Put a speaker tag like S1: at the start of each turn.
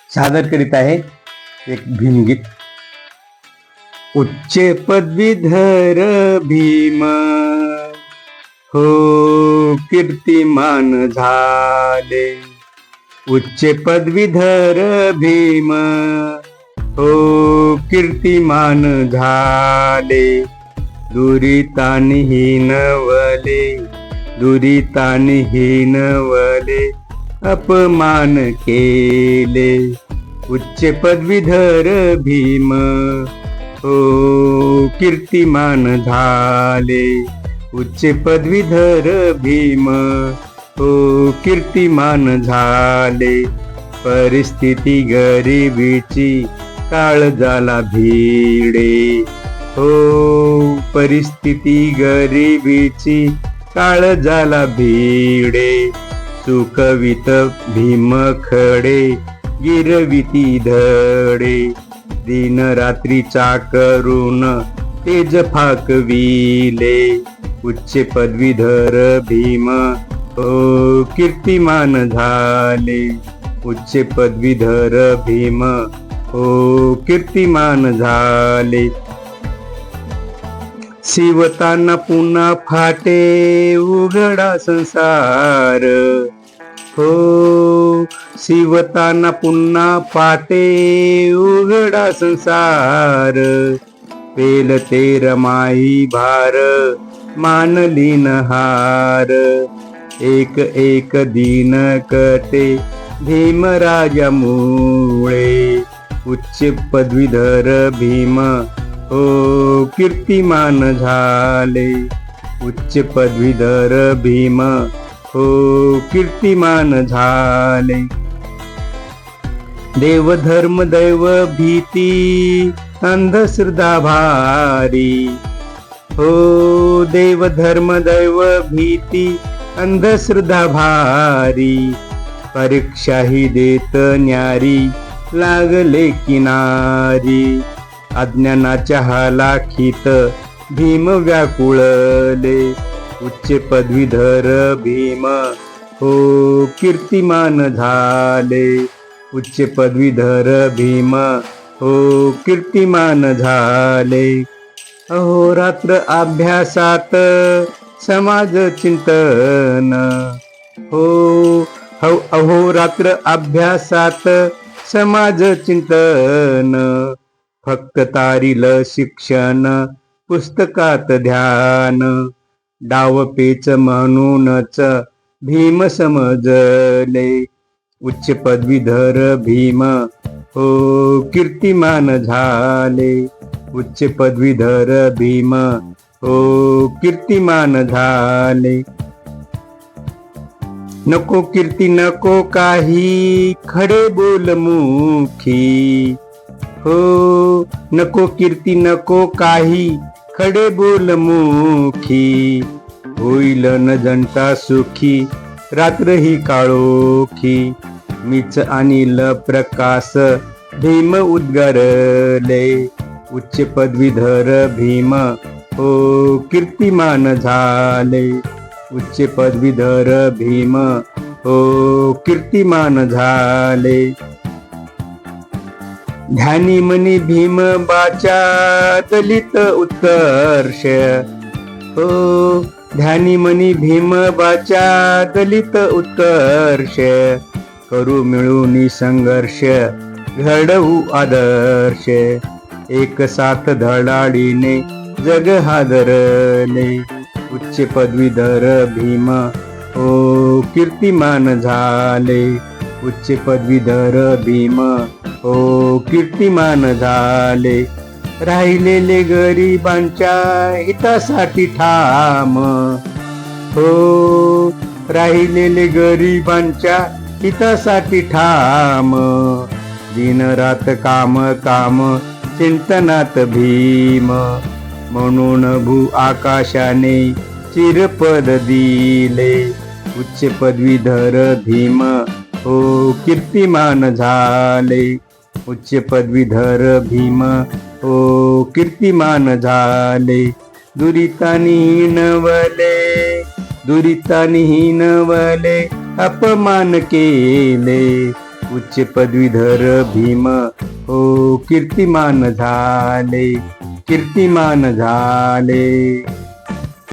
S1: सादर करीत आहे एक भीमगीत. उच्च पदवीधर भीम हो कीर्तिमान झाले. उच्च पदवीधर भीम हो कीर्तिमान झाले. दुरितानी हिनवले, दुरितानी हिनवले, अपमान केले. उच्च पदवीधर भीम हो कीर्तिमान झाले. उच्च पदवीधर भीम हो कीर्तिमान झाले. परिस्थिती गरिबीची काळजाला भिडे हो. परिस्थिती गरिबीची काळजाला भिडे. सुखवित भीम खडे, गिरविती धडे. दिन रात्रीचा करून तेज फाकविले. उच्च पदवीधर भीम हो कीर्तिमान झाले. उच्च पदवीधर भीम हो कीर्तिमान झाले. शिवताना पुन्हा फाटे उघडा संसार हो. शिवताना पुन्हा फाटे उघडा संसार. पेलते रमाई भार मानली हार. एक एक दिन कटे भीमराजा मुळे. उच्च पदवीधर भीम हो कीर्तिमान झाले. उच्च पदवीधर भीम हो कीर्तिमान झाले. देवधर्म दैव भीती अंधश्रद्धा भारी हो. देवधर्म दैव भीती अंधश्रद्धा भारी. परीक्षा ही देत न्यारी लागले किनारी. अज्ञानाच्या हालाखीत भीम व्याकुळले. उच्च पदवीधर भीम हो कीर्तिमान झाले. उच्च पदवीधर भीम हो कीर्तिमान झाले. अहोरात्र अभ्यासात समाज चिंतन हो. अहोरात्र अभ्यासात समाज चिंतन. फक्त तारील शिक्षण पुस्तकात ध्यान. डावपेच म्हणूनच भीम समजले. उच्च पदवीधर भीम हो कीर्तिमान झाले. उच्च पदवीधर भीम हो कीर्तिमान झाले. नको कीर्ती नको काही खडे बोल मुखी हो. नको कीर्ती नको काही खडे बोल मुखी. होईल न जनता सुखी रात्र ही काळोखी. मीच अनिल प्रकाश भीम उद्गारले. उच्च पदवीधर भीम हो कीर्तिमान झाले. उच्च पदवीधर भीम हो कीर्तिमान झाले. ध्यानी मनी भीम बाचा दलित उत्कर्ष हो. ध्यानी मनी भीम बाचा दलित उत्कर्ष. करू मिळून संघर्ष घडवू आदर्श. एक साथ धडाडीने जग हादरले. उच्च पदवीधर भीम हो कीर्तिमान झाले. उच्च पदवीधर भीम हो कीर्तिमान झाले. राहिलेले गरिबांच्या हितासाठी ठाम हो. राहिलेले गरिबांच्या हितासाठी ठाम. दिन रात काम काम चिंतनात भीम. म्हणून भू आकाशाने चिरपद दिले. उच्च पदवीधर भीम हो कीर्तिमान झाले. उच्च पदवीधर भीम हो कीर्तिमान झाले. दुरितानी हिनवले, दुरितानी हिनवले, अपमान केले. उच्च पदवीधर भीम हो कीर्तिमान झाले, कीर्तिमान झाले.